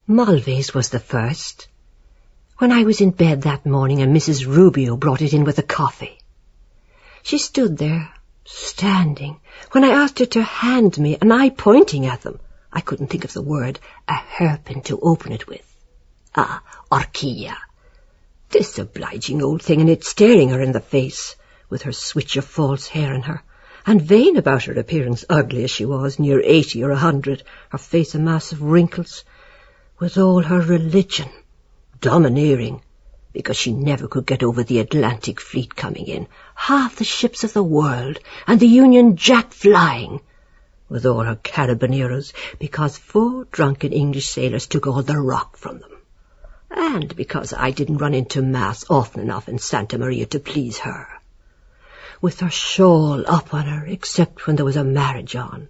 Mulvey's was the first. When I was in bed that morning and Mrs. Rubio brought it in with the coffee. She stood there, standing, when I asked her to hand me, and I pointing at them. I couldn't think of the word, a hairpin to open it with. Orchilla. This obliging old thing, and it staring her in the face, with her switch of false hair in her, and vain about her appearance, ugly as she was, near 80 or 100, her face a mass of wrinkles, with all her religion, domineering, because she never could get over the Atlantic fleet coming in, half the ships of the world, and the Union Jack flying, with all her carabineros, because 4 drunken English sailors took all the rock from them, and because I didn't run into Mass often enough in Santa Maria to please her, with her shawl up on her, except when there was a marriage on,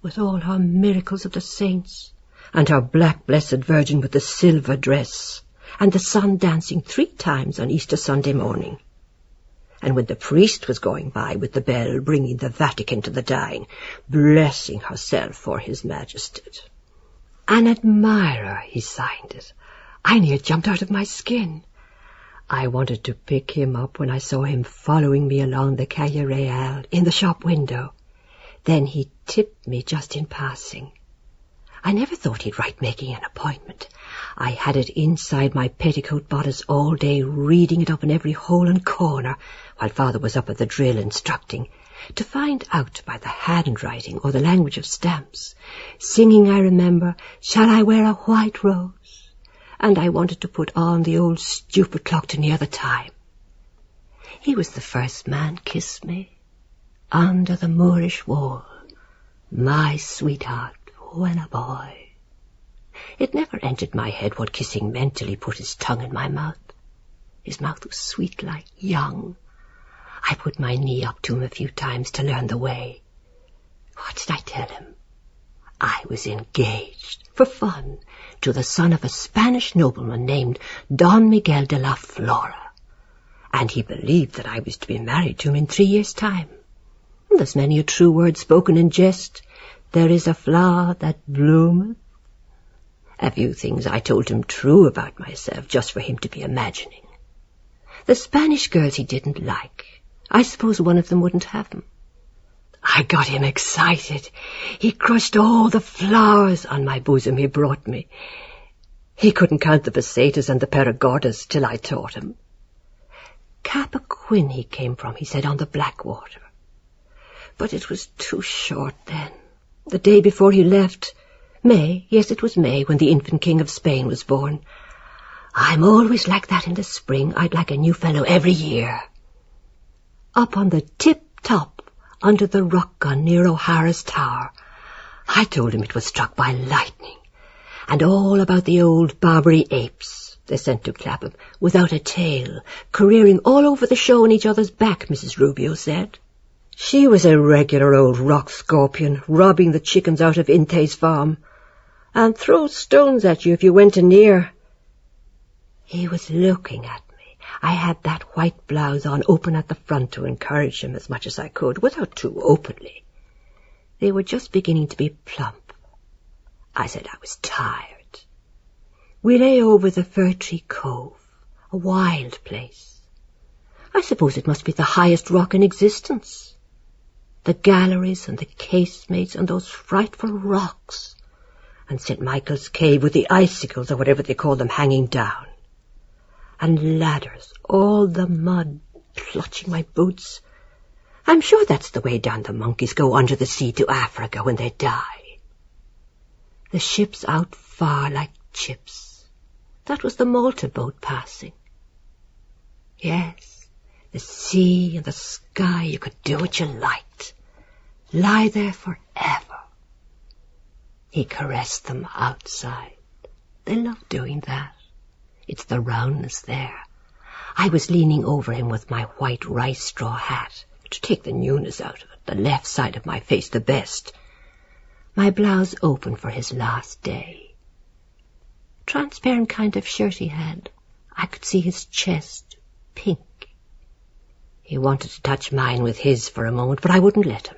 with all her miracles of the saints, and her black blessed Virgin with the silver dress, and the sun dancing 3 times on Easter Sunday morning. And when the priest was going by with the bell bringing the Vatican to the dying, blessing herself for his majesty. An admirer, he signed it. I near jumped out of my skin. I wanted to pick him up when I saw him following me along the Calle Real in the shop window. Then he tipped me just in passing. I never thought he'd write making an appointment. I had it inside my petticoat bodice all day, reading it up in every hole and corner, while Father was up at the drill instructing, to find out by the handwriting or the language of stamps, singing, I remember, "Shall I wear a white rose?" And I wanted to put on the old stupid clock to near the time. He was the first man kissed me, under the Moorish wall, my sweetheart, when a boy. It never entered my head what kissing meant till he put his tongue in my mouth. His mouth was sweet like young. I put my knee up to him a few times to learn the way. What did I tell him? I was engaged, for fun, to the son of a Spanish nobleman named Don Miguel de la Flora, and he believed that I was to be married to him in 3 years' time. There's many a true word spoken in jest. There is a flower that bloometh. A few things I told him true about myself, just for him to be imagining. The Spanish girls he didn't like. I suppose one of them wouldn't have him. I got him excited. He crushed all the flowers on my bosom he brought me. He couldn't count the pesetas and the perigordas till I taught him. Capaquin he came from, he said, on the Blackwater. But it was too short then. The day before he left, May, yes, it was May, when the infant king of Spain was born. I'm always like that in the spring. I'd like a new fellow every year. Up on the tip-top, under the rock gun near O'Hara's Tower, I told him it was struck by lightning, and all about the old Barbary apes they sent to Clapham, without a tail, careering all over the show on each other's back, Mrs. Rubio said. She was a regular old rock scorpion, robbing the chickens out of Inthe's farm, and throw stones at you if you went near. He was looking at me. I had that white blouse on open at the front to encourage him as much as I could, without too openly. They were just beginning to be plump. I said I was tired. We lay over the Fir Tree Cove, a wild place. I suppose it must be the highest rock in existence. The galleries and the casemates and those frightful rocks, and St. Michael's Cave with the icicles or whatever they call them hanging down, and ladders, all the mud clutching my boots. I'm sure that's the way down the monkeys go under the sea to Africa when they die. The ships out far like chips. That was the Malta boat passing. Yes, the sea and the sky, you could do what you liked. Lie there forever. He caressed them outside. They love doing that. It's the roundness there. I was leaning over him with my white rice straw hat to take the newness out of it, the left side of my face the best. My blouse open for his last day. Transparent kind of shirt he had. I could see his chest, pink. He wanted to touch mine with his for a moment, but I wouldn't let him.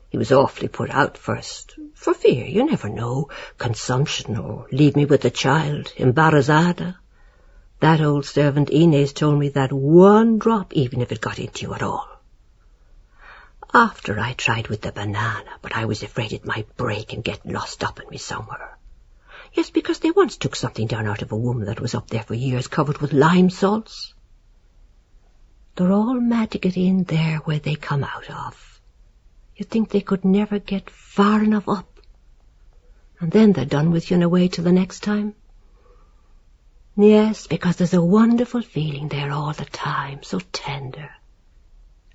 He was awfully put out first, for fear, you never know, consumption or leave me with the child, embarazada. That old servant Inez told me that one drop, even if it got into you at all. After I tried with the banana, but I was afraid it might break and get lost up in me somewhere. Yes, because they once took something down out of a woman that was up there for years, covered with lime salts. They're all mad to get in there where they come out of. You'd think they could never get far enough up. And then they're done with you in a way till the next time. Yes, because there's a wonderful feeling there all the time, so tender.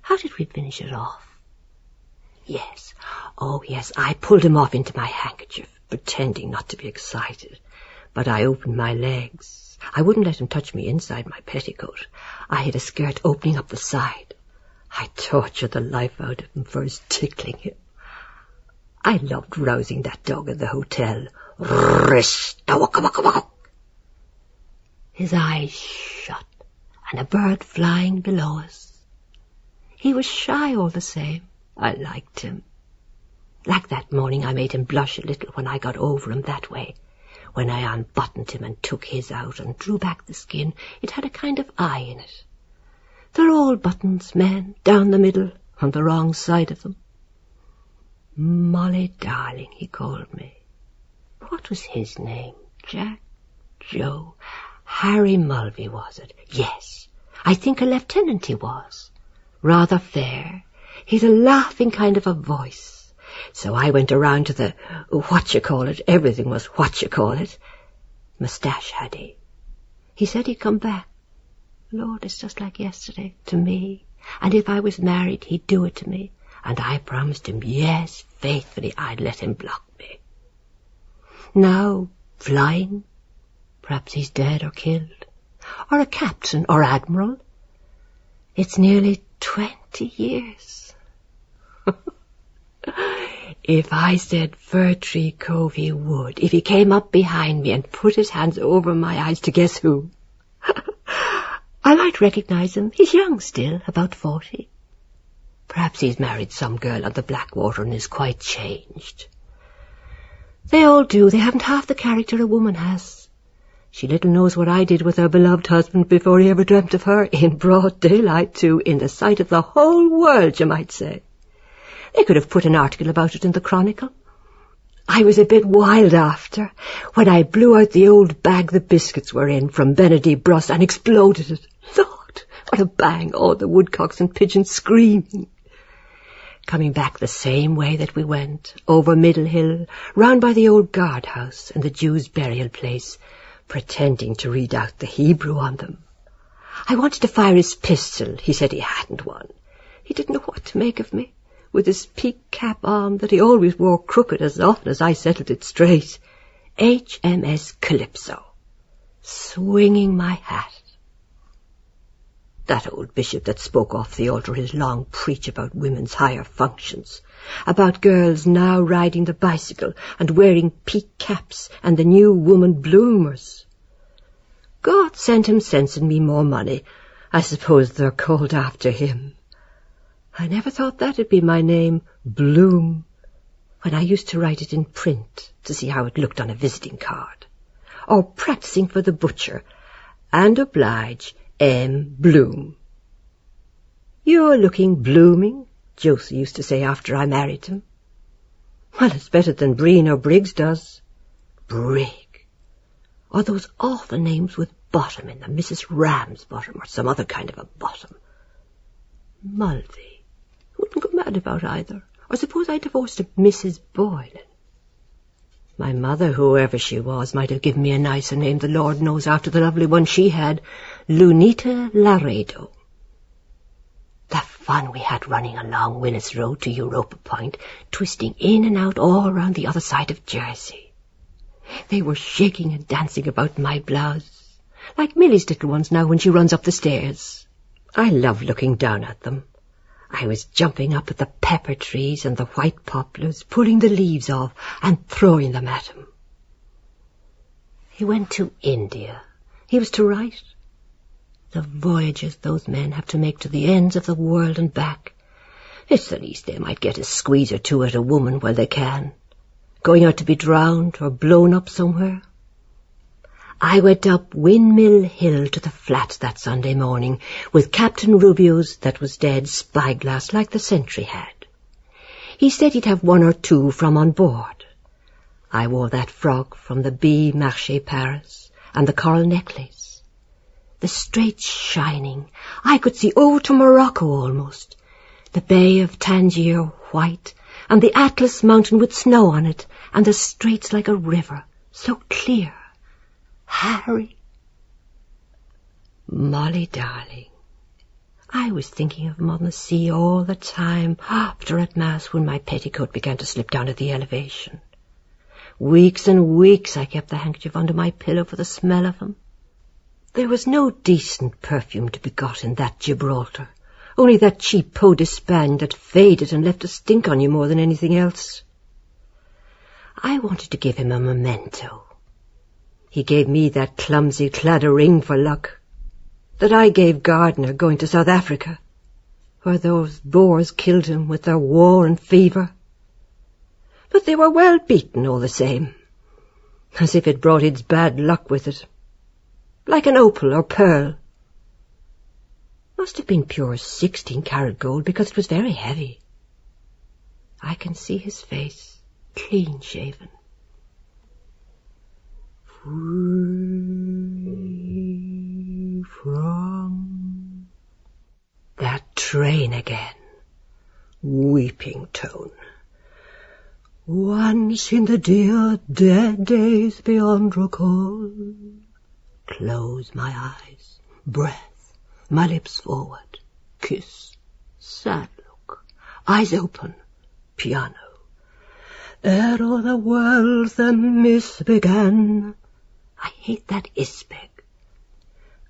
How did we finish it off? Yes, oh yes, I pulled him off into my handkerchief, pretending not to be excited. But I opened my legs. I wouldn't let him touch me inside my petticoat. I had a skirt opening up the side. I tortured the life out of him, first tickling him. I loved rousing that dog in the hotel. His eyes shut, and a bird flying below us. He was shy all the same. I liked him. Like that morning I made him blush a little when I got over him that way. When I unbuttoned him and took his out and drew back the skin, it had a kind of eye in it. They're all buttons, men, down the middle, on the wrong side of them. Molly darling, he called me. What was his name? Jack? Joe? Harry Mulvey, was it? Yes, I think a lieutenant he was. Rather fair. He'd a laughing kind of a voice. So I went around to the what-you-call-it. Everything was what-you-call-it. Moustache had he. He said he'd come back. Lord, it's just like yesterday, to me. And if I was married, he'd do it to me. And I promised him, yes, faithfully, I'd let him block me. Now, flying. Perhaps he's dead or killed. Or a captain or admiral. It's nearly 20 years. If I said Fir Tree Cove he would, if he came up behind me and put his hands over my eyes to guess who. I might recognize him. He's young still, about 40. Perhaps he's married some girl on the Blackwater and is quite changed. They all do. They haven't half the character a woman has. She little knows what I did with her beloved husband before he ever dreamt of her, in broad daylight too, in the sight of the whole world, you might say. They could have put an article about it in the Chronicle. I was a bit wild after, when I blew out the old bag the biscuits were in from Benedict Bruss and exploded it. Lord, what a bang, all the woodcocks and pigeons screaming. Coming back the same way that we went, over Middle Hill, round by the old guardhouse and the Jews' burial place, pretending to read out the Hebrew on them. I wanted to fire his pistol. He said he hadn't one. He didn't know what to make of me, with his peak cap on that he always wore crooked as often as I settled it straight. HMS Calypso. Swinging my hat. That old bishop that spoke off the altar his long preach about women's higher functions, about girls now riding the bicycle and wearing peak caps and the new woman bloomers. God sent him sense and me more money. I suppose they're called after him. I never thought that'd be my name, Bloom, when I used to write it in print to see how it looked on a visiting card. Or practising for the butcher, and oblige, M. Bloom. You're looking blooming, Josie used to say after I married him. Well, it's better than Breen or Briggs does. Brig. Or those awful names with bottom in them, Mrs. Ramsbottom or some other kind of a bottom. Mulvey. Wouldn't go mad about either. Or suppose I divorced a Mrs. Boylan. My mother, whoever she was, might have given me a nicer name, the Lord knows, after the lovely one she had, Lunita Laredo. The fun we had running along Willis Road to Europa Point, twisting in and out all round the other side of Jersey. They were shaking and dancing about my blouse, like Milly's little ones now when she runs up the stairs. I love looking down at them. I was jumping up at the pepper trees and the white poplars, pulling the leaves off and throwing them at him. He went to India. He was to write. The voyages those men have to make to the ends of the world and back. It's the least they might get a squeeze or two at a woman while they can. going out to be drowned or blown up somewhere. I went up Windmill Hill to the flats that Sunday morning with Captain Rubio's that was dead spyglass like the sentry had. He said he'd have 1 or 2 from on board. I wore that frock from the B. Marché Paris and the coral necklace. The straits shining. I could see over to Morocco almost. The Bay of Tangier white, and the Atlas mountain with snow on it, and the straits like a river, so clear. Harry. Molly, darling, I was thinking of Mum on the sea all the time after at Mass when my petticoat began to slip down at the elevation. Weeks and weeks I kept the handkerchief under my pillow for the smell of him. There was no decent perfume to be got in that Gibraltar, only that cheap peau d'Espagne that faded and left a stink on you more than anything else. I wanted to give him a memento. He gave me that clumsy cladder ring for luck, that I gave Gardner going to South Africa, where those Boers killed him with their war and fever. But they were well beaten all the same, as if it brought its bad luck with it, like an opal or pearl. Must have been pure 16-carat gold, because it was very heavy. I can see his face, clean-shaven. Free from that train again, weeping tone. Once in the dear dead days beyond recall. Close my eyes, breath, my lips forward, kiss, sad look, eyes open, piano. Ere o'er the world the miss began. I hate that ispeg.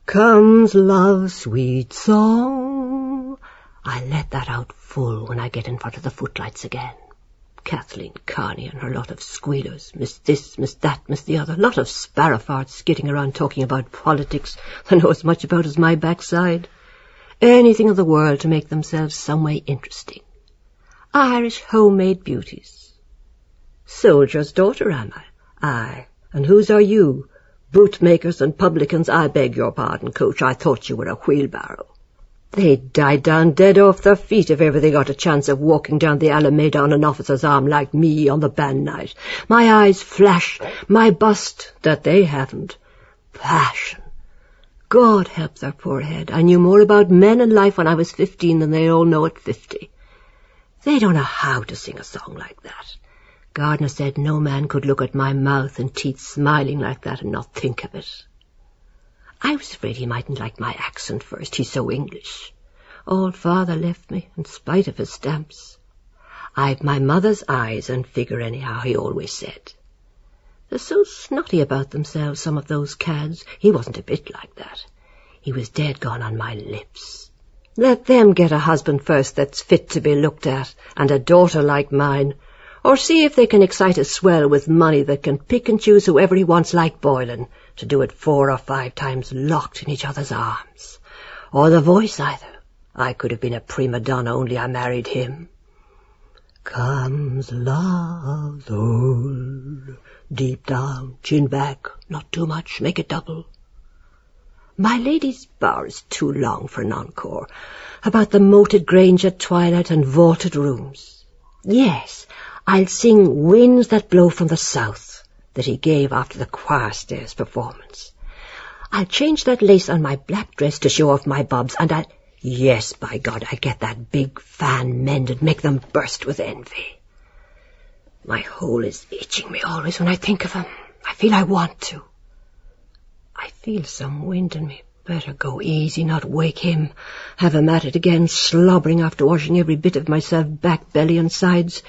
Comes love's sweet song. I let that out full when I get in front of the footlights again. Kathleen Carney and her lot of squealers, miss this, miss that, miss the other, lot of sparrowfarts skidding around talking about politics they know as much about as my backside. Anything in the world to make themselves some way interesting. Irish homemade beauties. Soldier's daughter, am I? Aye, and whose are you? Bootmakers and publicans, I beg your pardon, coach, I thought you were a wheelbarrow. They'd die down dead off their feet if ever they got a chance of walking down the Alameda on an officer's arm like me on the band night. My eyes flash, my bust, that they haven't. Passion. God help their poor head. I knew more about men and life when I was 15 than they all know at 50. They don't know how to sing a song like that. Gardner said no man could look at my mouth and teeth smiling like that and not think of it. I was afraid he mightn't like my accent first, he's so English. Old father left me, in spite of his stamps. I've my mother's eyes and figure anyhow, he always said. They're so snotty about themselves, some of those cads. He wasn't a bit like that. He was dead gone on my lips. Let them get a husband first that's fit to be looked at, and a daughter like mine, or see if they can excite a swell with money that can pick and choose whoever he wants like Boylan, to do it 4 or 5 times locked in each other's arms. Or the voice either. I could have been a prima donna, only I married him. Comes love's old, deep down, chin back, not too much, make it double. My lady's bower is too long for an encore, about the moated grange at twilight and vaulted rooms. Yes, I'll sing Winds That Blow from the South, that he gave after the choir stairs performance. I'll change that lace on my black dress to show off my bobs, and I'll... Yes, by God, I'll get that big fan mended, make them burst with envy. My hole is itching me always when I think of him. I feel I want to. I feel some wind in me. Better go easy, not wake him. Have him at it again, slobbering after washing every bit of myself, back, belly and sides.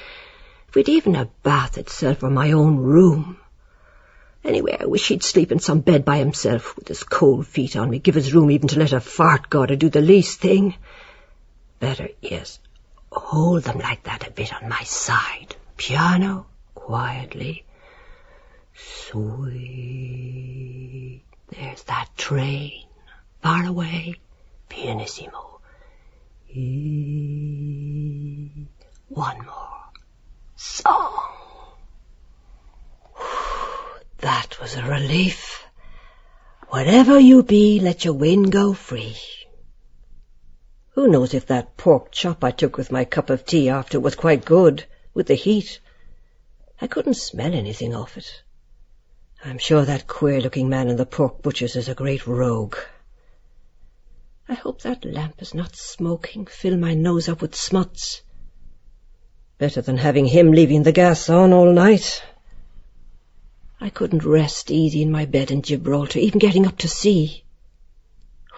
If we'd even a bath itself or my own room. Anyway, I wish he'd sleep in some bed by himself, with his cold feet on me, give his room even to let a fart go to do the least thing. Better, yes, hold them like that a bit on my side. Piano, quietly. Sweet. There's that train, far away, pianissimo. One more. Song. That was a relief. Whatever you be, let your wind go free. Who knows if that pork chop I took with my cup of tea after was quite good, with the heat. I couldn't smell anything of it. I'm sure that queer-looking man in the pork butcher's is a great rogue. I hope that lamp is not smoking, fill my nose up with smuts. Better than having him leaving the gas on all night. I couldn't rest easy in my bed in Gibraltar, even getting up to sea.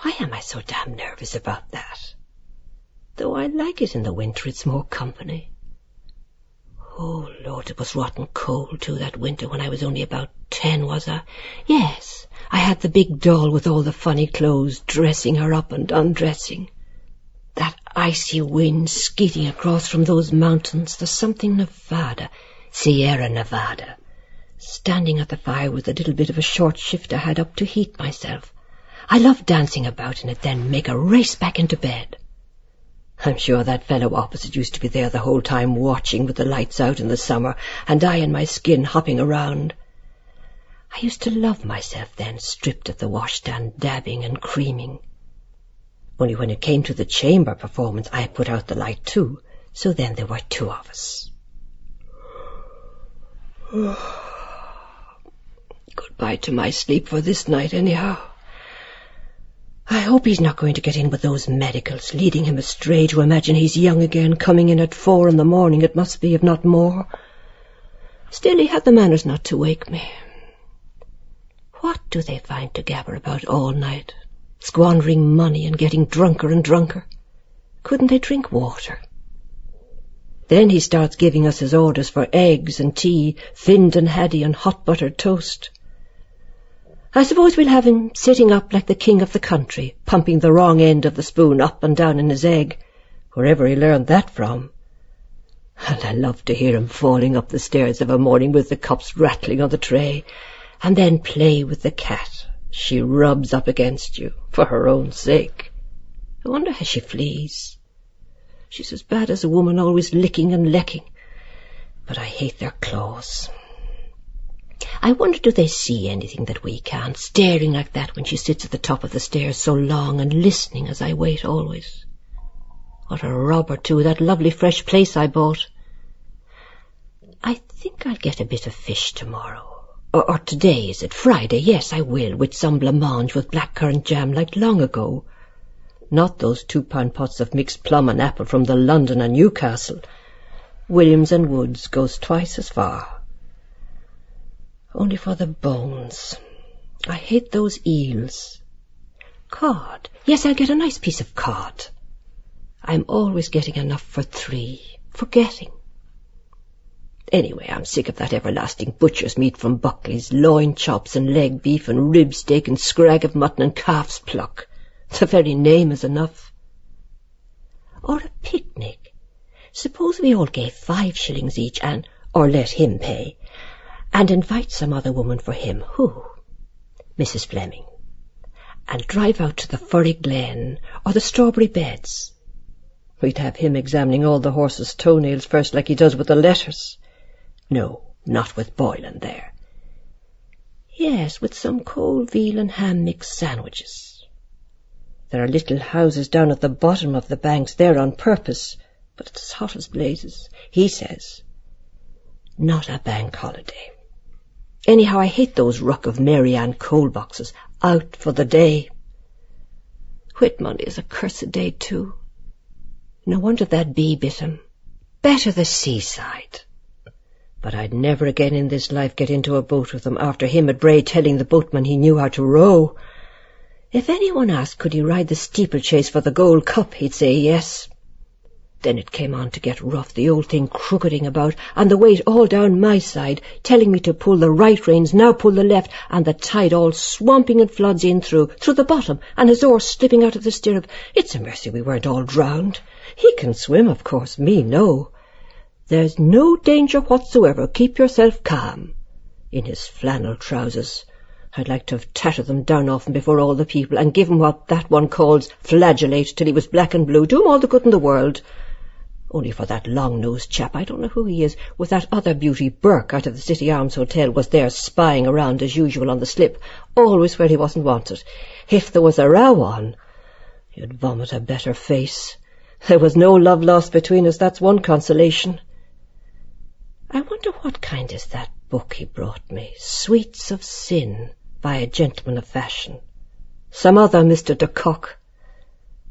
Why am I so damn nervous about that? Though I like it in the winter, it's more company. Oh, Lord, it was rotten cold, too, that winter when I was only about 10, was I? Yes, I had the big doll with all the funny clothes, dressing her up and undressing. That icy wind skeeting across from those mountains, the something Nevada, Sierra Nevada. Standing at the fire with a little bit of a short shift I had up to heat myself. I loved dancing about in it, then make a race back into bed. I'm sure that fellow opposite used to be there the whole time watching with the lights out in the summer, and I in my skin hopping around. I used to love myself then, stripped at the washstand, dabbing and creaming. Only when it came to the chamber performance, I put out the light too, so then there were two of us. Goodbye to my sleep for this night, anyhow. I hope he's not going to get in with those medicals, leading him astray to imagine he's young again, coming in at 4 in the morning, it must be, if not more. Still, he had the manners not to wake me. What do they find to gabber about all night, squandering money and getting drunker and drunker? Couldn't they drink water? Then he starts giving us his orders for eggs and tea, finned and haddy and hot buttered toast. I suppose we'll have him sitting up like the king of the country, pumping the wrong end of the spoon up and down in his egg, wherever he learned that from. And I love to hear him falling up the stairs of a morning with the cups rattling on the tray, and then play with the cat. She rubs up against you, for her own sake. I wonder how she flees. She's as bad as a woman, always licking and lecking. But I hate their claws. I wonder, do they see anything that we can't, staring like that when she sits at the top of the stairs so long and listening as I wait always. What a robber, too, that lovely fresh place I bought. I think I'll get a bit of fish tomorrow. Or today, is it? Friday? Yes, I will, with some blancmange with blackcurrant jam like long ago. Not those 2-pound pots of mixed plum and apple from the London and Newcastle. Williams and Woods goes twice as far. Only for the bones. I hate those eels. Cod. Yes, I'll get a nice piece of cod. I'm always getting enough for 3, forgetting. Anyway, I'm sick of that everlasting butcher's meat from Buckley's, loin chops and leg beef and rib steak and scrag of mutton and calf's pluck. The very name is enough. Or a picnic. Suppose we all gave 5 shillings each or let him pay, and invite some other woman for him. Who? Mrs. Fleming. And drive out to the Furry Glen or the Strawberry Beds. We'd have him examining all the horses' toenails first like he does with the letters. No, not with Boylan there. Yes, with some cold veal and ham mixed sandwiches. There are little houses down at the bottom of the banks there on purpose, but it's as hot as blazes, he says. Not a bank holiday. Anyhow, I hate those ruck of Mary Ann coal boxes. Out for the day. Whit Monday is a cursed day, too. No wonder that bee bit him. Better the seaside. But I'd never again in this life get into a boat with him after him at Bray telling the boatman he knew how to row. If anyone asked could he ride the steeplechase for the Gold Cup, he'd say yes. Then it came on to get rough, the old thing crooketing about, and the weight all down my side, telling me to pull the right reins, now pull the left, and the tide all swamping in floods in through the bottom, and his oar slipping out of the stirrup. It's a mercy we weren't all drowned. He can swim, of course, me no. There's no danger whatsoever, keep yourself calm. In his flannel trousers. I'd like to have tattered them down off him before all the people, and give him what that one calls flagellate till he was black and blue. Do him all the good in the world. Only for that long-nosed chap, I don't know who he is, with that other beauty, Burke, out of the City Arms Hotel, was there spying around as usual on the slip, always where he wasn't wanted. If there was a row on, you'd vomit a better face. There was no love lost between us, that's one consolation. I wonder what kind is that book he brought me, Sweets of Sin, by a gentleman of fashion. Some other Mr. de Kock.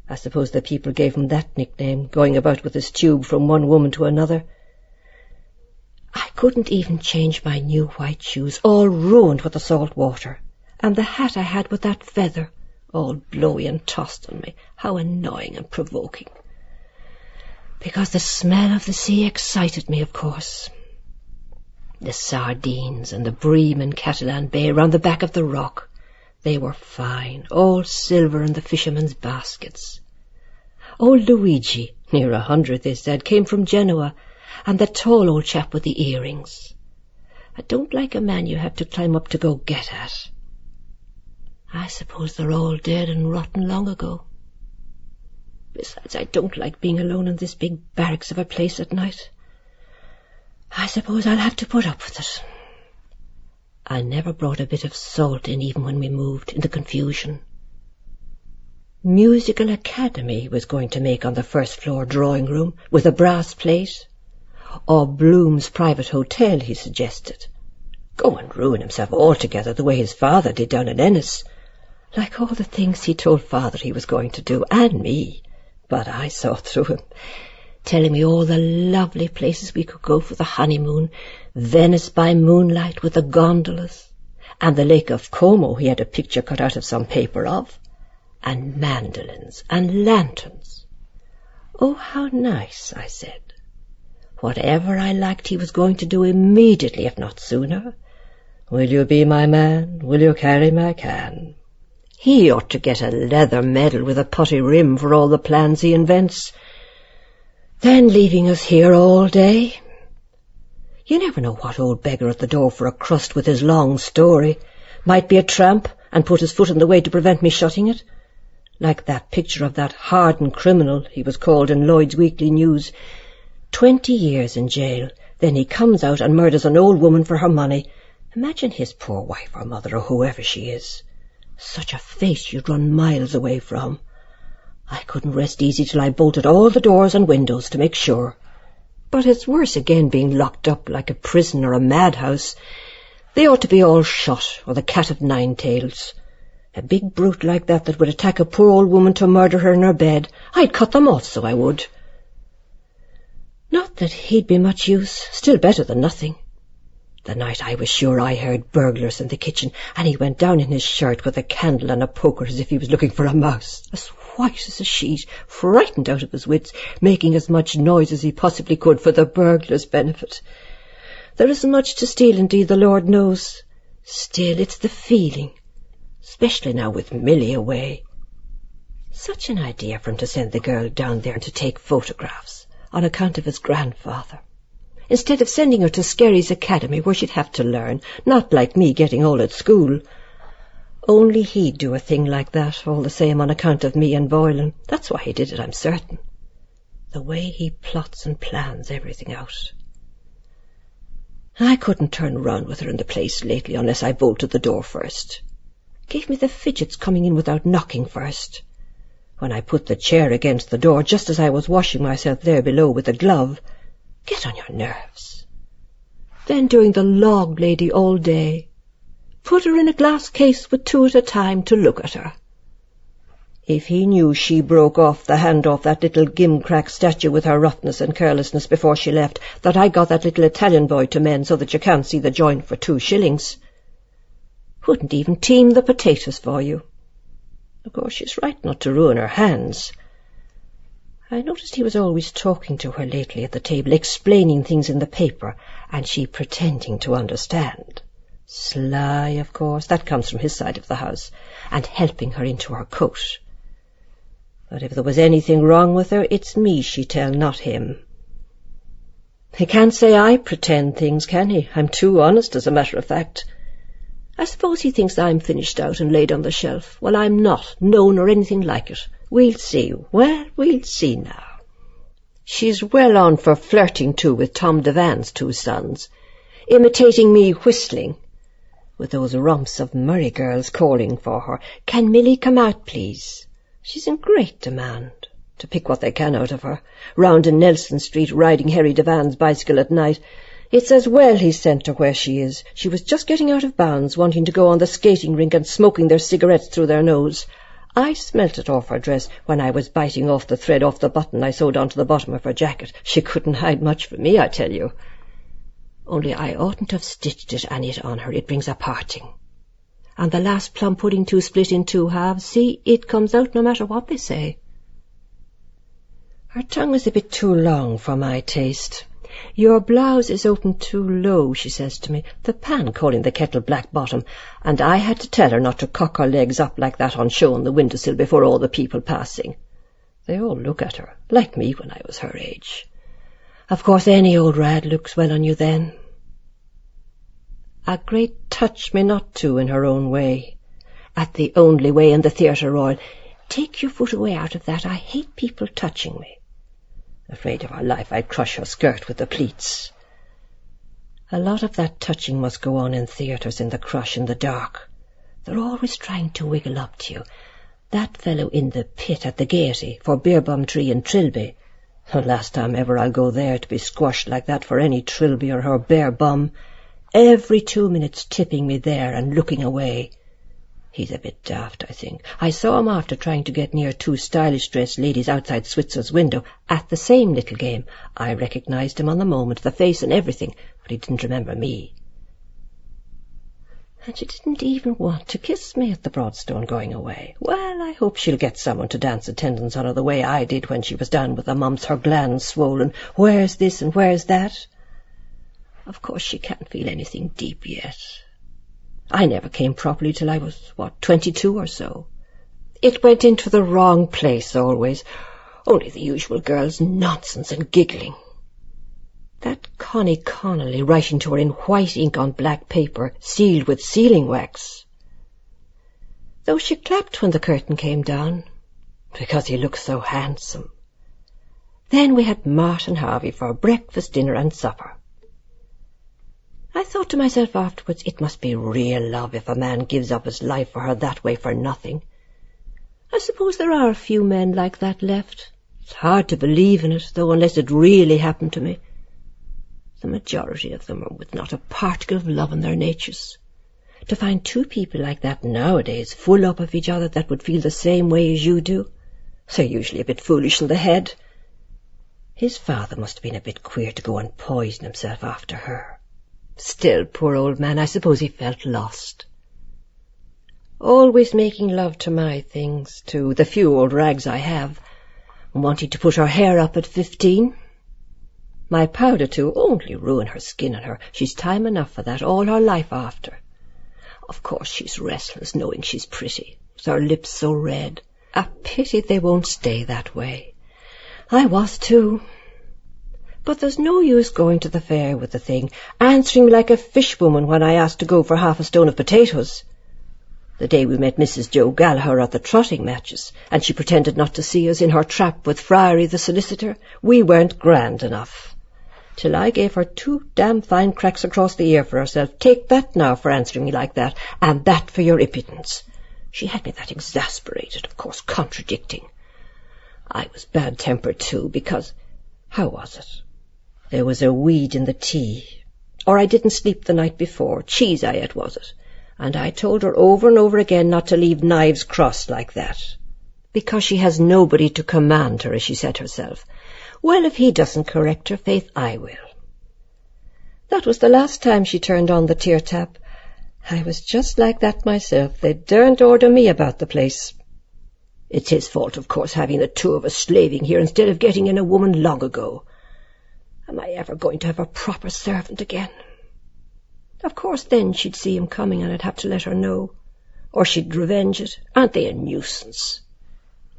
I suppose the people gave him that nickname, going about with his tube from one woman to another. I couldn't even change my new white shoes, all ruined with the salt water, and the hat I had with that feather, all blowy and tossed on me. How annoying and provoking. Because the smell of the sea excited me, of course. The sardines and the bream in Catalan Bay round the back of the rock, they were fine, all silver in the fishermen's baskets. Old Luigi, near 100 they said, came from Genoa, and the tall old chap with the earrings. I don't like a man you have to climb up to go get at. I suppose they're all dead and rotten long ago. Besides, I don't like being alone in this big barracks of a place at night. I suppose I'll have to put up with it. I never brought a bit of salt in even when we moved, in the confusion. Musical Academy he was going to make on the first floor drawing room, with a brass plate. Or Bloom's private hotel, he suggested. Go and ruin himself altogether the way his father did down in Ennis. Like all the things he told father he was going to do, and me. But I saw through him, telling me all the lovely places we could go for the honeymoon, Venice by moonlight with the gondolas, and the Lake of Como he had a picture cut out of some paper of, and mandolins and lanterns. Oh, how nice, I said. Whatever I liked he was going to do immediately, if not sooner. Will you be my man? Will you carry my can? He ought to get a leather medal with a putty rim for all the plans he invents. Then leaving us here all day. You never know what old beggar at the door for a crust with his long story might be a tramp and put his foot in the way to prevent me shutting it. Like that picture of that hardened criminal he was called in Lloyd's Weekly News. 20 years in jail, then he comes out and murders an old woman for her money. Imagine his poor wife or mother or whoever she is. Such a face you'd run miles away from. I couldn't rest easy till I bolted all the doors and windows to make sure. But it's worse again being locked up like a prison or a madhouse. They ought to be all shot, or the cat of nine tails. A big brute like that would attack a poor old woman to murder her in her bed, I'd cut them off, so I would. Not that he'd be much use, still better than nothing. The night I was sure I heard burglars in the kitchen, and he went down in his shirt with a candle and a poker as if he was looking for a mouse, as white as a sheet, frightened out of his wits, making as much noise as he possibly could for the burglar's benefit. There isn't much to steal, indeed, the Lord knows. Still, it's the feeling, especially now with Milly away. Such an idea for him to send the girl down there to take photographs, on account of his grandfather, instead of sending her to Skerry's Academy where she'd have to learn, not like me getting all at school. Only he'd do a thing like that, all the same, on account of me and Boylan. That's why he did it, I'm certain. The way he plots and plans everything out. I couldn't turn round with her in the place lately unless I bolted the door first. Gave me the fidgets coming in without knocking first. When I put the chair against the door, just as I was washing myself there below with a glove, get on your nerves. Then doing the log lady all day. Put her in a glass case with two at a time to look at her. If he knew she broke off the hand off that little gimcrack statue with her roughness and carelessness before she left, that I got that little Italian boy to mend so that you can't see the joint for 2 shillings. Wouldn't even team the potatoes for you. Of course, she's right not to ruin her hands. I noticed he was always talking to her lately at the table, explaining things in the paper, and she pretending to understand. Sly, of course, that comes from his side of the house, and helping her into her coat. But if there was anything wrong with her, it's me she'd tell, not him. He can't say I pretend things, can he? I'm too honest, as a matter of fact. I suppose he thinks I'm finished out and laid on the shelf. Well, I'm not, no, nor anything like it. We'll see. Well, we'll see now. She's well on for flirting too with Tom Devan's 2 sons, imitating me whistling, with those rumps of Murray girls calling for her. "Can Milly come out, please?" She's in great demand, to pick what they can out of her, round in Nelson Street riding Harry Devan's bicycle at night. It's as well he sent her where she is. She was just getting out of bounds, wanting to go on the skating rink and smoking their cigarettes through their nose. I smelt it off her dress when I was biting off the thread off the button I sewed onto the bottom of her jacket. She couldn't hide much from me, I tell you. Only I oughtn't to have stitched it and it on her. It brings a parting. And the last plum pudding too split in 2 halves, see, it comes out no matter what they say. Her tongue is a bit too long for my taste. "Your blouse is open too low," she says to me, the pan calling the kettle black bottom, and I had to tell her not to cock her legs up like that on show on the windowsill before all the people passing. They all look at her, like me when I was her age. Of course any old rag looks well on you then. A great touch me not to in her own way. At the only way in the Theatre Royal. Take your foot away out of that. I hate people touching me. Afraid of her life I'd crush her skirt with the pleats. A lot of that touching must go on in theatres in the crush in the dark. They're always trying to wiggle up to you. That fellow in the pit at the Gaiety for Beerbum Tree in Trilby. The last time ever I'll go there to be squashed like that for any Trilby or her bare bum. Every 2 minutes tipping me there and looking away. He's a bit daft, I think. I saw him after trying to get near 2 stylish-dressed ladies outside Switzer's window at the same little game. I recognised him on the moment, the face and everything, but he didn't remember me. And she didn't even want to kiss me at the Broadstone going away. Well, I hope she'll get someone to dance attendance on her the way I did when she was down with the mumps, her glands swollen. Where's this and where's that? Of course she can't feel anything deep yet. I never came properly till I was, 22 or so. It went into the wrong place always. Only the usual girl's nonsense and giggling. That Connie Connolly writing to her in white ink on black paper, sealed with sealing wax. Though she clapped when the curtain came down, because he looked so handsome. Then we had Martin Harvey for breakfast, dinner and supper. I thought to myself afterwards, it must be real love if a man gives up his life for her that way for nothing. I suppose there are a few men like that left. It's hard to believe in it, though, unless it really happened to me. The majority of them are with not a particle of love in their natures. To find 2 people like that nowadays, full up of each other, that would feel the same way as you do, they're usually a bit foolish in the head. His father must have been a bit queer to go and poison himself after her. Still, poor old man, I suppose he felt lost. Always making love to my things, to the few old rags I have, wanting to put her hair up at 15. My powder, too, only ruin her skin and her. She's time enough for that all her life after. Of course she's restless, knowing she's pretty, with her lips so red. A pity they won't stay that way. I was, too. But there's no use going to the fair with the thing, answering me like a fishwoman when I asked to go for half a stone of potatoes. The day we met Mrs. Joe Gallagher at the trotting matches, and she pretended not to see us in her trap with Friary the solicitor, we weren't grand enough. Till I gave her 2 damn fine cracks across the ear for herself. Take that now for answering me like that, and that for your impudence. She had me that exasperated, of course, contradicting. I was bad-tempered too, because... How was it? There was a weed in the tea. Or I didn't sleep the night before. Cheese I ate, was it? And I told her over and over again not to leave knives crossed like that. Because she has nobody to command her, as she said herself. Well, if he doesn't correct her, faith, I will. That was the last time she turned on the tear tap. I was just like that myself. They daren't order me about the place. It's his fault, of course, having the 2 of us slaving here instead of getting in a woman long ago. Am I ever going to have a proper servant again? Of course, then she'd see him coming and I'd have to let her know. Or she'd revenge it. Aren't they a nuisance?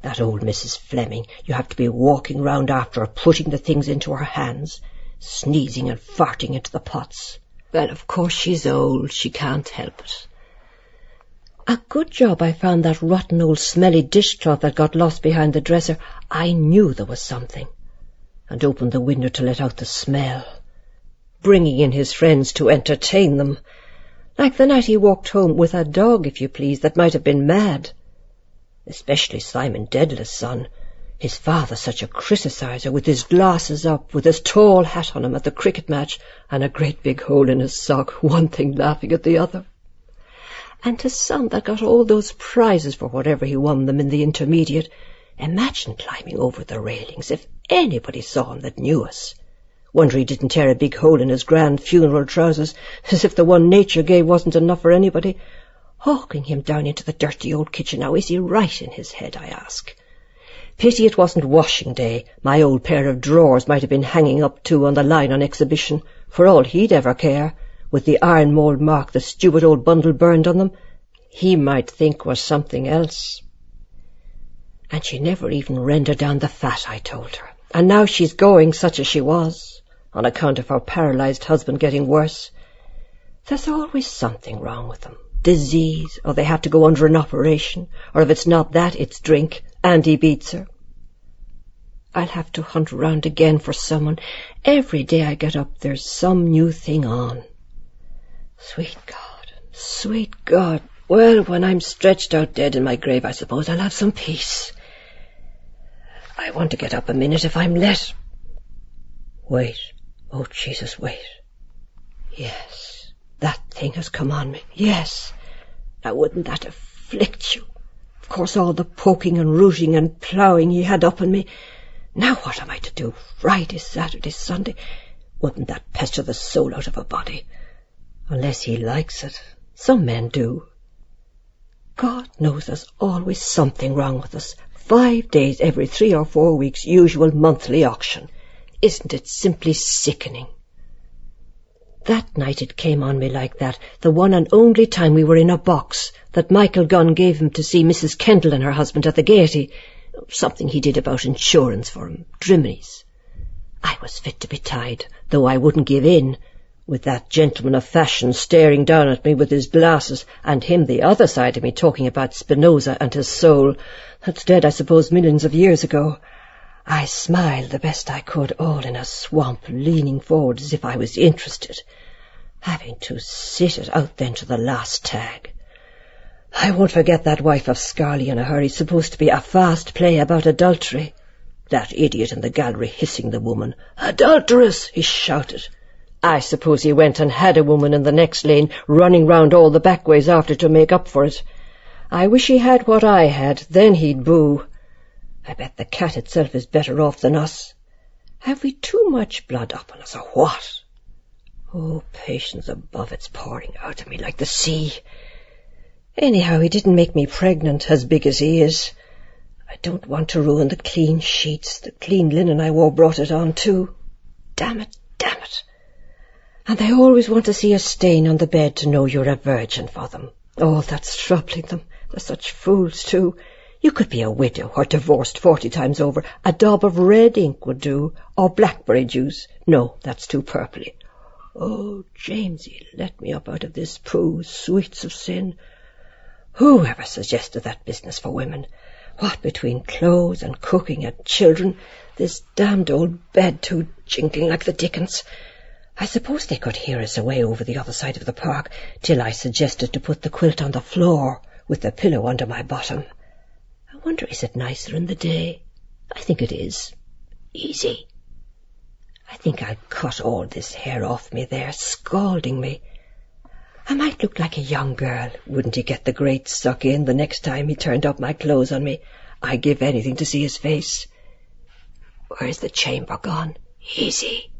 That old Mrs. Fleming, you have to be walking round after her, putting the things into her hands, sneezing and farting into the pots. Well, of course she's old, she can't help it. A good job I found that rotten old smelly dishcloth that got lost behind the dresser. I knew there was something. and opened the window to let out the smell, bringing in his friends to entertain them, like the night he walked home with a dog, if you please, that might have been mad. Especially Simon Dedalus' son, his father such a criticizer, with his glasses up, with his tall hat on him at the cricket match, and a great big hole in his sock, one thing laughing at the other. And his son that got all those prizes for whatever he won them in the intermediate. Imagine climbing over the railings, if anybody saw him that knew us. Wonder he didn't tear a big hole in his grand funeral trousers, as if the one nature gave wasn't enough for anybody. Hawking him down into the dirty old kitchen, now is he right in his head, I ask? Pity it wasn't washing day. My old pair of drawers might have been hanging up too on the line on exhibition, for all he'd ever care, with the iron mould mark the stupid old bundle burned on them. He might think was something else. And she never even rendered down the fat, I told her. And now she's going, such as she was, on account of her paralysed husband getting worse. There's always something wrong with them. Disease, or they have to go under an operation, or if it's not that, it's drink, and he beats her. I'll have to hunt round again for someone. Every day I get up, there's some new thing on. Sweet God, sweet God. Well, when I'm stretched out dead in my grave, I suppose I'll have some peace. I want to get up a minute if I'm let. Wait. Oh, Jesus, wait. Yes, that thing has come on me. Yes. Now, wouldn't that afflict you? Of course, all the poking and rooting and ploughing he had up in me. Now what am I to do? Friday, Saturday, Sunday. Wouldn't that pester the soul out of a body? Unless he likes it. Some men do. God knows there's always something wrong with us. 5 days every 3 or 4 weeks, usual monthly auction. Isn't it simply sickening? That night it came on me like that, the one and only time we were in a box that Michael Gunn gave him to see Mrs. Kendall and her husband at the Gaiety. Something he did about insurance for him, Drimney's. I was fit to be tied, though I wouldn't give in, with that gentleman of fashion staring down at me with his glasses, and him the other side of me talking about Spinoza and his soul. That's dead, I suppose, millions of years ago. I smiled the best I could, all in a swamp, leaning forward as if I was interested, having to sit it out then to the last tag. I won't forget that wife of Scarley in a hurry, supposed to be a fast play about adultery. That idiot in the gallery hissing the woman. "Adulteress!" he shouted. I suppose he went and had a woman in the next lane, running round all the back ways after to make up for it. I wish he had what I had, then he'd boo. I bet the cat itself is better off than us. Have we too much blood up on us, or what? Oh, patience above, it's pouring out of me like the sea. Anyhow, he didn't make me pregnant, as big as he is. I don't want to ruin the clean sheets. The clean linen I wore brought it on, too. Damn it, damn it. And they always want to see a stain on the bed to know you're a virgin for them. Oh, that's troubling them. They're such fools, too. You could be a widow or divorced 40 times over. A daub of red ink would do, or blackberry juice. No, that's too purpley. Oh, Jamesy, let me up out of this poo, sweets of sin. Whoever suggested that business for women? What between clothes and cooking and children, this damned old bed too jingling like the dickens. I suppose they could hear us away over the other side of the park, till I suggested to put the quilt on the floor, with the pillow under my bottom. I wonder, is it nicer in the day? I think it is. Easy. I think I'll cut all this hair off me there, scalding me. I might look like a young girl. Wouldn't he get the great suck in the next time he turned up my clothes on me? I'd give anything to see his face. Where's the chamber gone? Easy.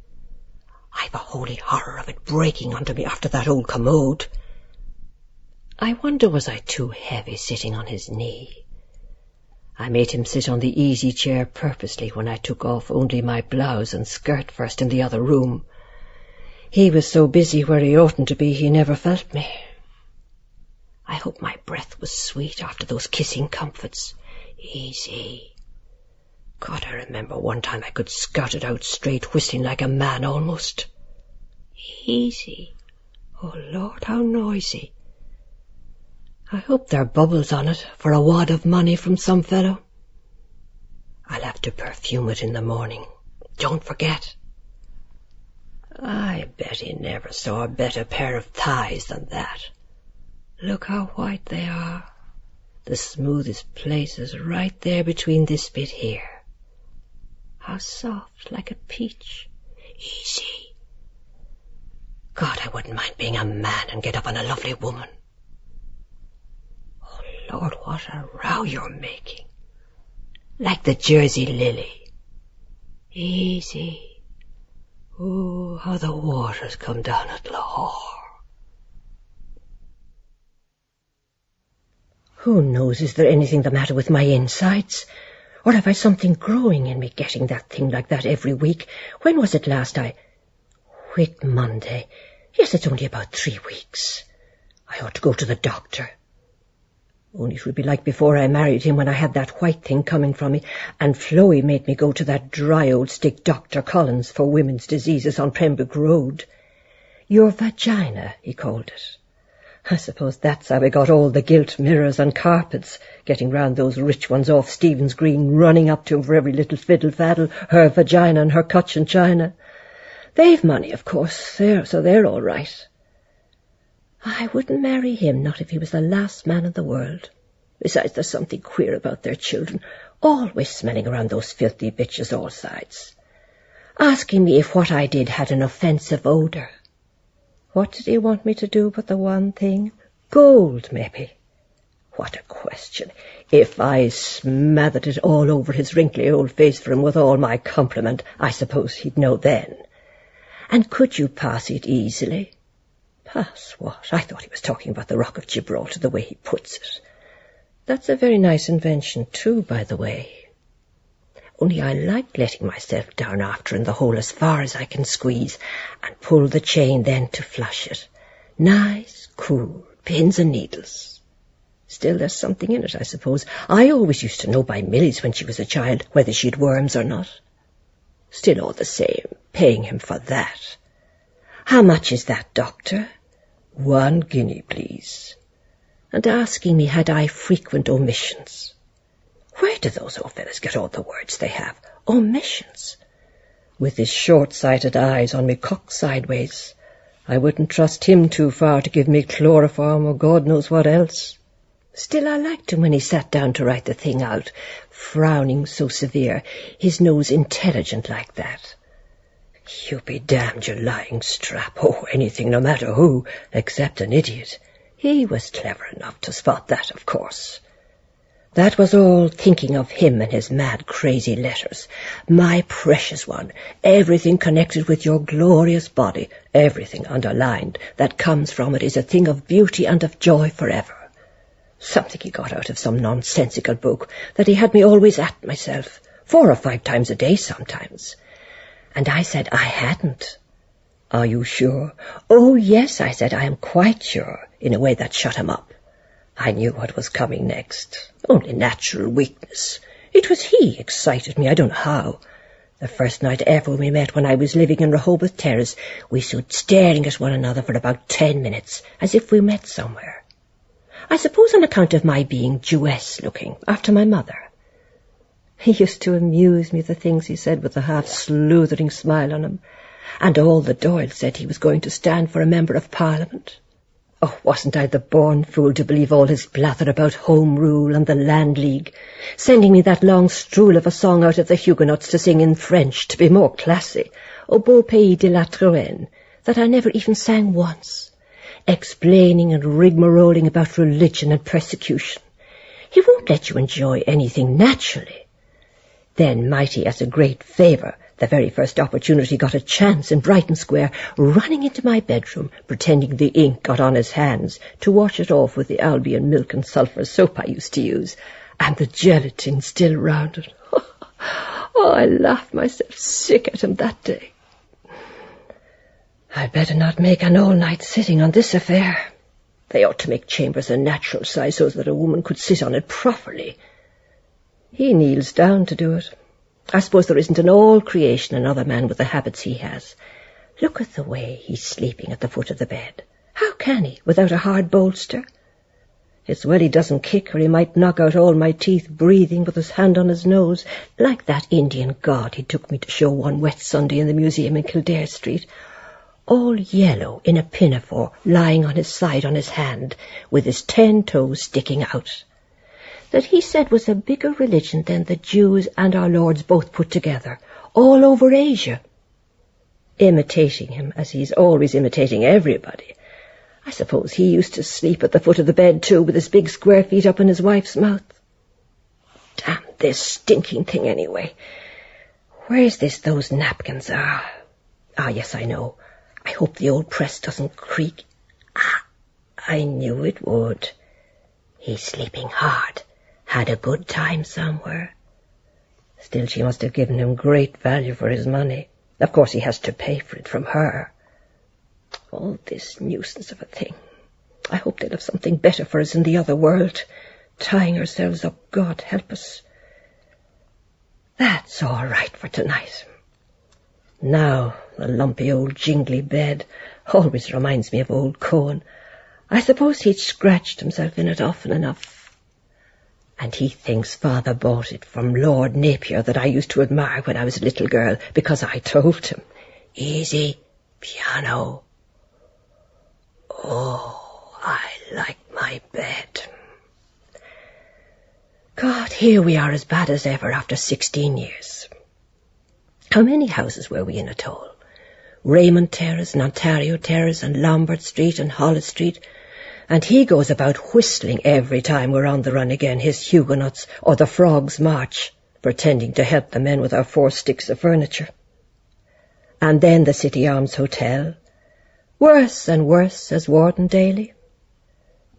I've a holy horror of it breaking under me after that old commode. I wonder, was I too heavy sitting on his knee? I made him sit on the easy chair purposely when I took off only my blouse and skirt first in the other room. He was so busy where he oughtn't to be, he never felt me. I hope my breath was sweet after those kissing comforts. Easy. God, I remember one time I could scout it out straight, whistling like a man almost. Easy. Oh, Lord, how noisy. I hope there are bubbles on it for a wad of money from some fellow. I'll have to perfume it in the morning. Don't forget. I bet he never saw a better pair of thighs than that. Look how white they are. The smoothest place is right there between this bit here. How soft, like a peach. Easy. God, I wouldn't mind being a man and get up on a lovely woman. Oh, Lord, what a row you're making. Like the Jersey lily. Easy. Oh, how the waters come down at Lahore. Who knows, is there anything the matter with my insides? Or have I something growing in me, getting that thing like that every week? When was it last Whit Monday. Yes, it's only about 3 weeks. I ought to go to the doctor. Only it would be like before I married him, when I had that white thing coming from me, and Floey made me go to that dry old stick Dr. Collins for women's diseases on Pembroke Road. Your vagina, he called it. I suppose that's how we got all the gilt mirrors and carpets, getting round those rich ones off Stephen's Green, running up to him for every little fiddle-faddle, her vagina and her Cochin china. They've money, of course, so they're all right. I wouldn't marry him, not if he was the last man in the world. Besides, there's something queer about their children, always smelling around those filthy bitches all sides. Asking me if what I did had an offensive odour. What did he want me to do but the one thing? Gold, maybe. What a question. If I smothered it all over his wrinkly old face for him with all my compliment, I suppose he'd know then. And could you pass it easily? Pass what? I thought he was talking about the Rock of Gibraltar, the way he puts it. That's a very nice invention, too, by the way. Only I like letting myself down after in the hole as far as I can squeeze, and pull the chain then to flush it. Nice, cool, pins and needles. Still, there's something in it, I suppose. I always used to know by Milly's when she was a child whether she'd worms or not. Still, all the same, paying him for that. How much is that, doctor? 1 guinea, please. And asking me had I frequent omissions. Where do those old fellas get all the words they have? Omissions. With his short-sighted eyes on me cocked sideways, I wouldn't trust him too far to give me chloroform or God knows what else. Still, I liked him when he sat down to write the thing out, frowning so severe, his nose intelligent like that. You be damned, you lying strap. Oh, anything, no matter who, except an idiot. He was clever enough to spot that, of course. That was all thinking of him and his mad, crazy letters. My precious one, everything connected with your glorious body, everything underlined, that comes from it is a thing of beauty and of joy forever. Something he got out of some nonsensical book, that he had me always at myself, 4 or 5 times a day sometimes. And I said I hadn't. Are you sure? Oh, yes, I said, I am quite sure, in a way that shut him up. I knew what was coming next. Only natural weakness. It was he excited me, I don't know how. The first night ever we met when I was living in Rehoboth Terrace, we stood staring at one another for about 10 minutes, as if we met somewhere. I suppose on account of my being Jewess-looking, after my mother. He used to amuse me, the things he said with a half-sleuthering smile on him. And all the Doyle said he was going to stand for a Member of Parliament. Oh, wasn't I the born fool to believe all his blather about Home Rule and the Land League, sending me that long strool of a song out of the Huguenots to sing in French to be more classy, Au beau pays de la Troenne, that I never even sang once, explaining and rigmaroling about religion and persecution. He won't let you enjoy anything naturally. Then, mighty as a great favour, the very first opportunity got a chance in Brighton Square, running into my bedroom, pretending the ink got on his hands, to wash it off with the Albion milk and sulphur soap I used to use, and the gelatine still round it. Oh, I laughed myself sick at him that day. I'd better not make an all-night sitting on this affair. They ought to make chambers a natural size so that a woman could sit on it properly. He kneels down to do it. I suppose there isn't in all creation another man with the habits he has. Look at the way he's sleeping at the foot of the bed. How can he, without a hard bolster? It's well he doesn't kick, or he might knock out all my teeth breathing with his hand on his nose, like that Indian god he took me to show one wet Sunday in the museum in Kildare Street, all yellow in a pinafore, lying on his side on his hand, with his 10 toes sticking out. That he said was a bigger religion than the Jews and our lords both put together, all over Asia. Imitating him, as he's always imitating everybody. I suppose he used to sleep at the foot of the bed, too, with his big square feet up in his wife's mouth. Damn this stinking thing, anyway. Where's those napkins are? Ah, yes, I know. I hope the old press doesn't creak. Ah, I knew it would. He's sleeping hard. Had a good time somewhere. Still, she must have given him great value for his money. Of course, he has to pay for it from her. All this nuisance of a thing. I hope they'll have something better for us in the other world. Tying ourselves up, God help us. That's all right for tonight. Now, the lumpy old jingly bed always reminds me of old Cohen. I suppose he'd scratched himself in it often enough. And he thinks Father bought it from Lord Napier that I used to admire when I was a little girl, because I told him. Easy, piano. Oh, I like my bed. God, here we are as bad as ever after 16 years. How many houses were we in at all? Raymond Terrace and Ontario Terrace and Lombard Street and Hollis Street. And he goes about whistling every time we're on the run again, his Huguenots or the Frogs' March, pretending to help the men with our 4 sticks of furniture. And then the City Arms Hotel. Worse and worse as Warden Daly.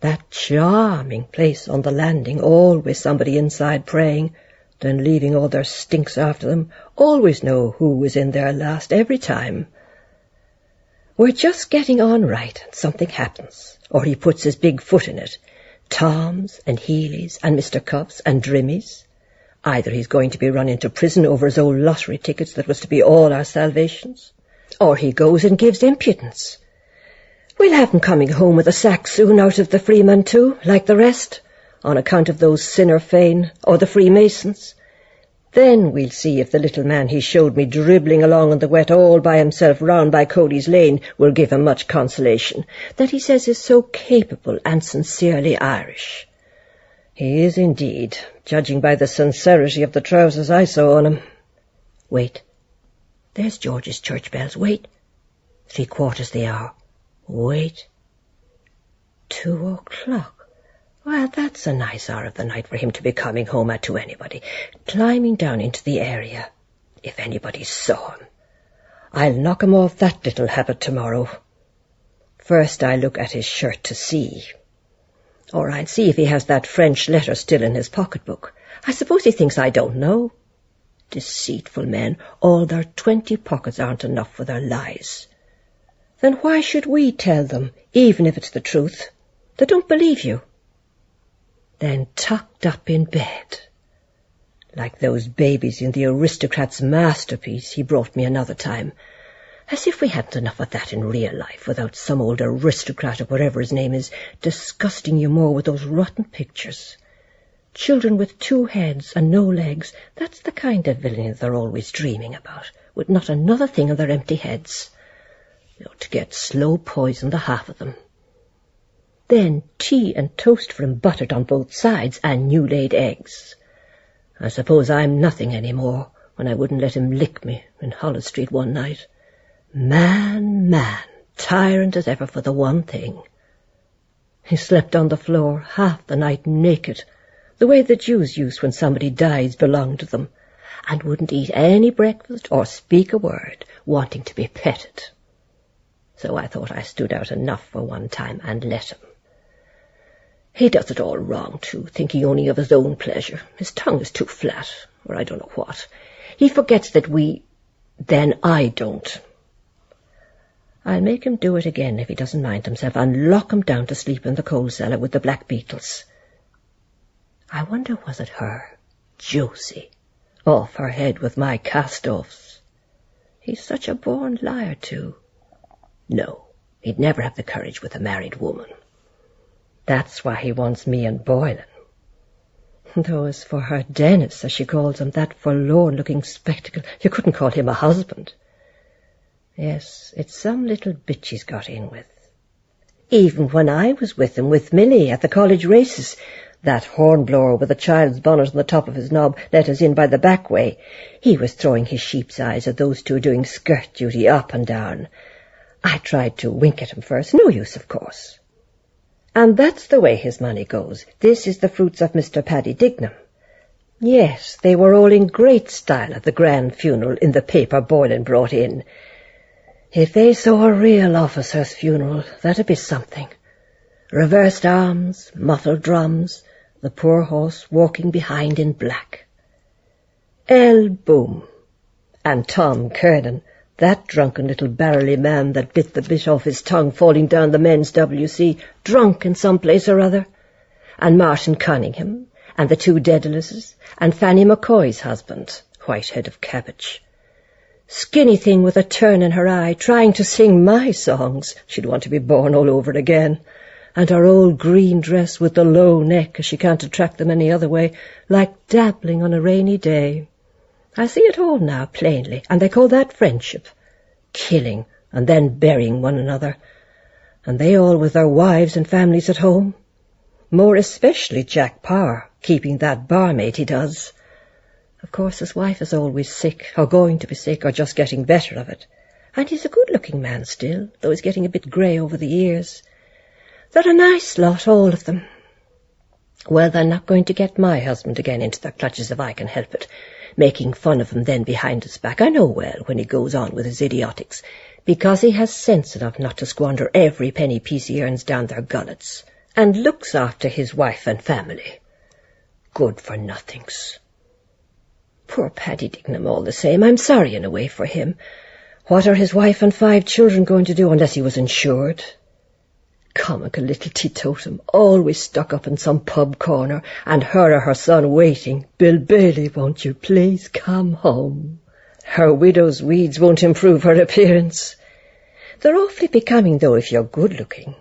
That charming place on the landing, always somebody inside praying, then leaving all their stinks after them, always know who was in there last every time. We're just getting on right, and something happens, or he puts his big foot in it. Toms and Healy's and Mr. Cuff's and Drimmy's. Either he's going to be run into prison over his old lottery tickets that was to be all our salvations, or he goes and gives impudence. We'll have him coming home with a sack soon out of the Freeman too, like the rest, on account of those Sinn Féin or the Freemasons. Then we'll see if the little man he showed me dribbling along in the wet all by himself round by Cody's Lane will give him much consolation, that he says is so capable and sincerely Irish. He is indeed, judging by the sincerity of the trousers I saw on him. Wait. There's George's church bells. Wait. 3/4 the hour. Wait. 2 o'clock. Well, that's a nice hour of the night for him to be coming home at to anybody, climbing down into the area, if anybody saw him. I'll knock him off that little habit tomorrow. First I'll look at his shirt to see. Or I'll see if he has that French letter still in his pocketbook. I suppose he thinks I don't know. Deceitful men, all their 20 pockets aren't enough for their lies. Then why should we tell them, even if it's the truth? They don't believe you. Then tucked up in bed, like those babies in the aristocrat's masterpiece he brought me another time, as if we hadn't enough of that in real life, without some old aristocrat or whatever his name is, disgusting you more with those rotten pictures. Children with 2 heads and no legs, that's the kind of villainy they're always dreaming about, with not another thing in their empty heads. They ought to get slow poison, the half of them. Then tea and toast for him buttered on both sides, and new-laid eggs. I suppose I'm nothing any more, when I wouldn't let him lick me in Hollis Street one night. Man, tyrant as ever for the one thing. He slept on the floor half the night naked, the way the Jews used when somebody dies belonged to them, and wouldn't eat any breakfast or speak a word, wanting to be petted. So I thought I stood out enough for one time and let him. He does it all wrong, too, thinking only of his own pleasure. His tongue is too flat, or I don't know what. He forgets that then I don't. I'll make him do it again if he doesn't mind himself, and lock him down to sleep in the coal cellar with the black beetles. I wonder, was it her, Josie, off her head with my cast-offs? He's such a born liar, too. No, he'd never have the courage with a married woman. That's why he wants me and Boylan. Though as for her Dennis, as she calls him, that forlorn-looking spectacle, you couldn't call him a husband. Yes, it's some little bitch he's got in with. Even when I was with him, with Millie, at the college races, that hornblower with a child's bonnet on the top of his knob let us in by the back way. He was throwing his sheep's eyes at those two doing skirt duty up and down. I tried to wink at him first. No use, of course. And that's the way his money goes. This is the fruits of Mr. Paddy Dignam. Yes, they were all in great style at the grand funeral in the paper Boylan brought in. If they saw a real officer's funeral, that'd be something. Reversed arms, muffled drums, the poor horse walking behind in black. Boom. And Tom Kernan, that drunken little barrelly man that bit the bit off his tongue falling down the men's WC, drunk in some place or other. And Martin Cunningham, and the two Dedaluses, and Fanny McCoy's husband, white head of cabbage. Skinny thing with a turn in her eye, trying to sing my songs. She'd want to be born all over again. And her old green dress with the low neck, as she can't attract them any other way, like dabbling on a rainy day. I see it all now, plainly, and they call that friendship. Killing, and then burying one another. And they all with their wives and families at home. More especially Jack Power, keeping that barmaid he does. Of course, his wife is always sick, or going to be sick, or just getting better of it. And he's a good-looking man still, though he's getting a bit grey over the years. They're a nice lot, all of them. Well, they're not going to get my husband again into their clutches if I can help it, making fun of him then behind his back. I know well when he goes on with his idiotics, because he has sense enough not to squander every penny piece he earns down their gullets, and looks after his wife and family. Good-for-nothings. Poor Paddy Dignam all the same. I'm sorry in a way for him. What are his wife and 5 children going to do unless he was insured? Comical little teetotum, always stuck up in some pub corner, and her or her son waiting. Bill Bailey, won't you please come home? Her widow's weeds won't improve her appearance. They're awfully becoming, though, if you're good-looking.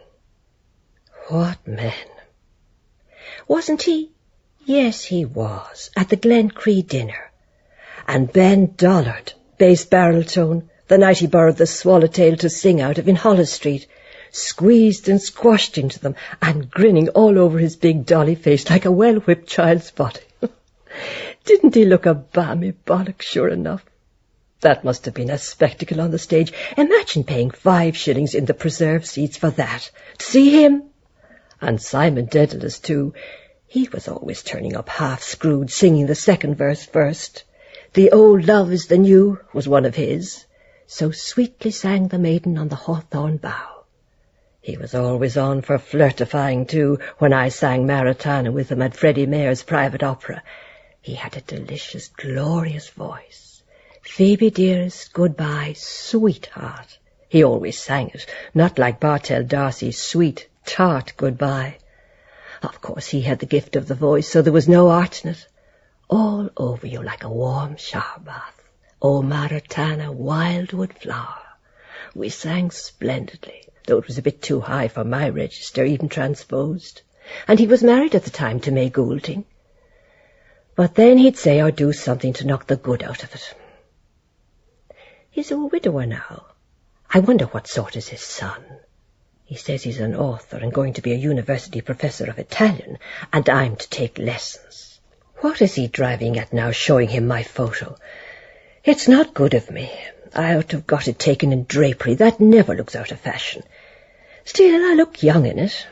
What men! Wasn't he? Yes, he was, at the Glencree dinner. And Ben Dollard, bass baritone, the night he borrowed the swallowtail to sing out of in Hollis Street, squeezed and squashed into them, and grinning all over his big dolly face like a well-whipped child's body. Didn't he look a balmy bollock, sure enough? That must have been a spectacle on the stage. Imagine paying 5 shillings in the preserved seats for that. To see him? And Simon Dedalus, too. He was always turning up half-screwed, singing the second verse first. The old love is the new was one of his. So sweetly sang the maiden on the hawthorn bough. He was always on for flirtifying, too, when I sang Maritana with him at Freddie Mayer's private opera. He had a delicious, glorious voice. Phoebe dearest, goodbye, sweetheart. He always sang it, not like Bartell D'Arcy's sweet, tart goodbye. Of course, he had the gift of the voice, so there was no art in it. All over you like a warm shower bath. O Maritana, wildwood flower. We sang splendidly, though it was a bit too high for my register, even transposed. And he was married at the time to May Goulding. But then he'd say or do something to knock the good out of it. He's a widower now. I wonder what sort is his son. He says he's an author and going to be a university professor of Italian, and I'm to take lessons. What is he driving at now, showing him my photo? It's not good of me. I ought to have got it taken in drapery. That never looks out of fashion. Still, I look young in it.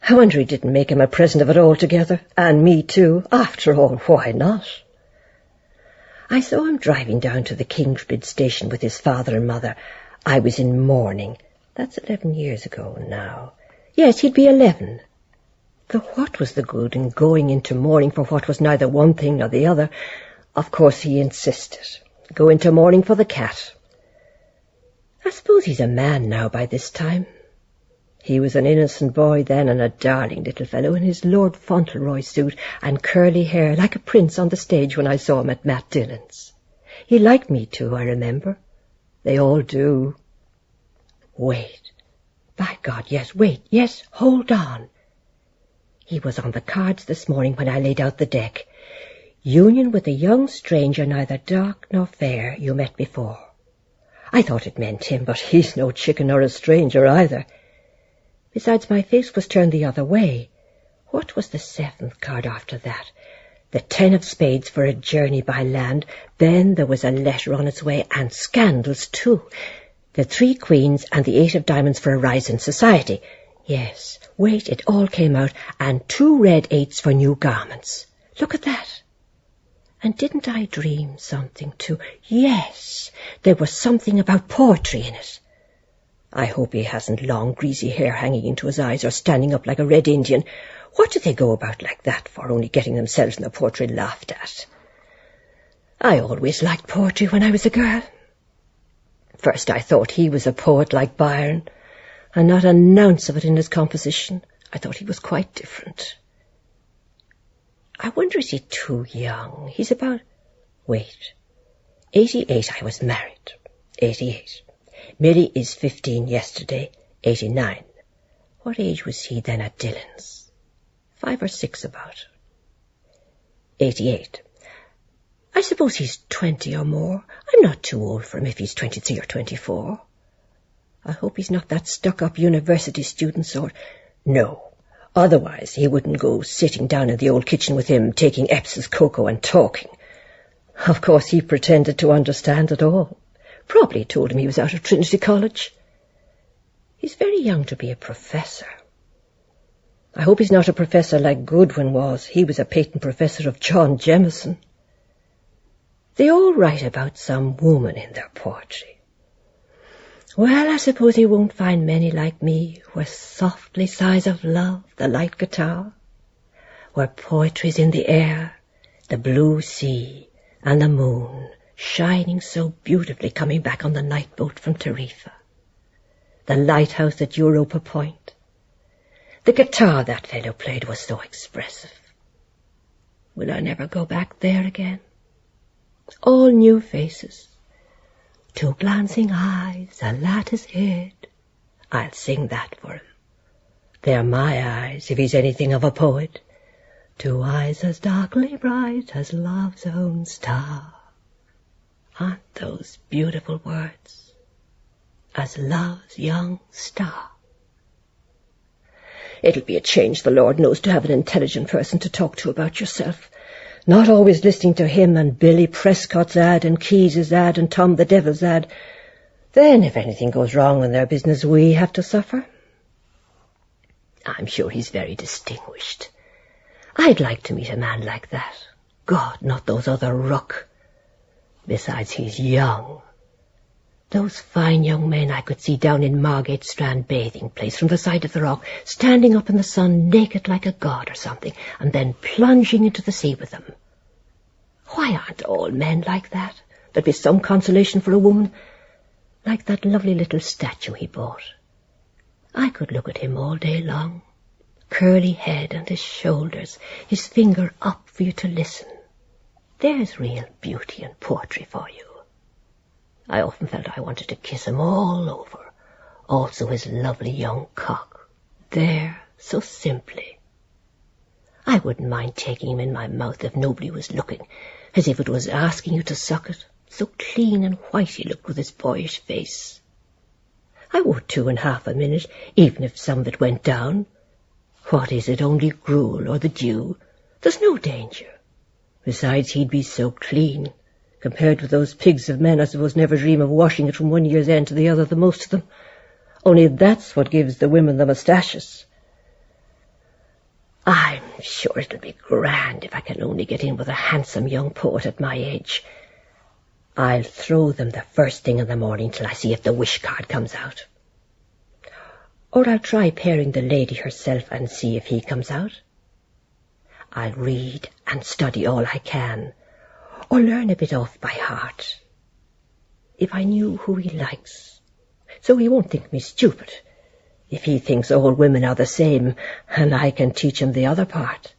I wonder he didn't make him a present of it altogether, and me too. After all, why not? I saw him driving down to the Kingsbridge station with his father and mother. I was in mourning. That's 11 years ago now. Yes, he'd be 11. Though what was the good in going into mourning for what was neither one thing nor the other? Of course he insisted. Go into mourning for the cat. I suppose he's a man now by this time. He was an innocent boy then, and a darling little fellow in his Lord Fauntleroy suit and curly hair, like a prince on the stage when I saw him at Matt Dillon's. He liked me too, I remember. They all do. Wait. By God, yes, wait, yes, hold on. He was on the cards this morning when I laid out the deck. Union with a young stranger, neither dark nor fair, you met before. I thought it meant him, but he's no chicken or a stranger either. Besides, my face was turned the other way. What was the 7th card after that? The 10 of spades for a journey by land. Then there was a letter on its way, and scandals too. The 3 queens and the 8 of diamonds for a rise in society. Yes, wait, it all came out, and 2 red 8s for new garments. Look at that. And didn't I dream something too? Yes, there was something about poetry in it. I hope he hasn't long, greasy hair hanging into his eyes or standing up like a red Indian. What do they go about like that for, only getting themselves and their poetry laughed at? I always liked poetry when I was a girl. First I thought he was a poet like Byron, and not an ounce of it in his composition. I thought he was quite different. I wonder, is he too young? He's about... Wait. 88 I was married. 88. Millie is 15 yesterday. 89. What age was he then at Dillon's? 5 or 6 about. 88. I suppose he's 20 or more. I'm not too old for him if he's 23 or 24. I hope he's not that stuck-up university student sort. No. Otherwise, he wouldn't go sitting down in the old kitchen with him, taking Epsom's cocoa and talking. Of course, he pretended to understand it all. Probably told him he was out of Trinity College. He's very young to be a professor. I hope he's not a professor like Goodwin was. He was a patent professor of John Jemison. They all write about some woman in their poetry. Well, I suppose he won't find many like me, where softly sighs of love, the light guitar, where poetry's in the air, the blue sea, and the moon shining so beautifully coming back on the night boat from Tarifa, the lighthouse at Europa Point. The guitar that fellow played was so expressive. Will I never go back there again? All new faces. 2 glancing eyes, a lattice head. I'll sing that for him. They're my eyes, if he's anything of a poet. 2 eyes as darkly bright as love's own star. Aren't those beautiful words? As love's young star. It'll be a change, the Lord knows, to have an intelligent person to talk to about yourself. Not always listening to him and Billy Prescott's ad and Keyes's ad and Tom the Devil's ad. Then, if anything goes wrong in their business, we have to suffer. I'm sure he's very distinguished. I'd like to meet a man like that. God, not those other ruck. Besides, he's young. Those fine young men I could see down in Margate Strand bathing place from the side of the rock, standing up in the sun naked like a god or something, and then plunging into the sea with them. Why aren't all men like that? There'd be some consolation for a woman, like that lovely little statue he bought. I could look at him all day long, curly head and his shoulders, his finger up for you to listen. There's real beauty and poetry for you. I often felt I wanted to kiss him all over, also his lovely young cock, there, so simply. I wouldn't mind taking him in my mouth if nobody was looking, as if it was asking you to suck it. So clean and white he looked with his boyish face. I would too in half a minute, even if some of it went down. What is it, only gruel or the dew? There's no danger. Besides, he'd be so clean. Compared with those pigs of men, I suppose never dream of washing it from one year's end to the other, the most of them. Only that's what gives the women the moustaches. I'm sure it'll be grand if I can only get in with a handsome young poet at my age. I'll throw them the first thing in the morning till I see if the wish card comes out. Or I'll try pairing the lady herself and see if he comes out. I'll read and study all I can, or learn a bit off by heart. If I knew who he likes, so he won't think me stupid. If he thinks all women are the same, and I can teach him the other part,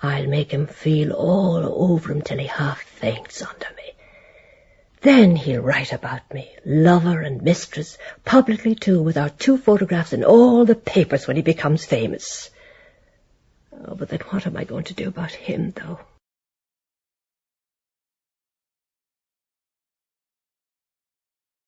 I'll make him feel all over him till he half faints under me. Then he'll write about me, lover and mistress, publicly too, with our 2 photographs in all the papers when he becomes famous. Oh, but then what am I going to do about him, though?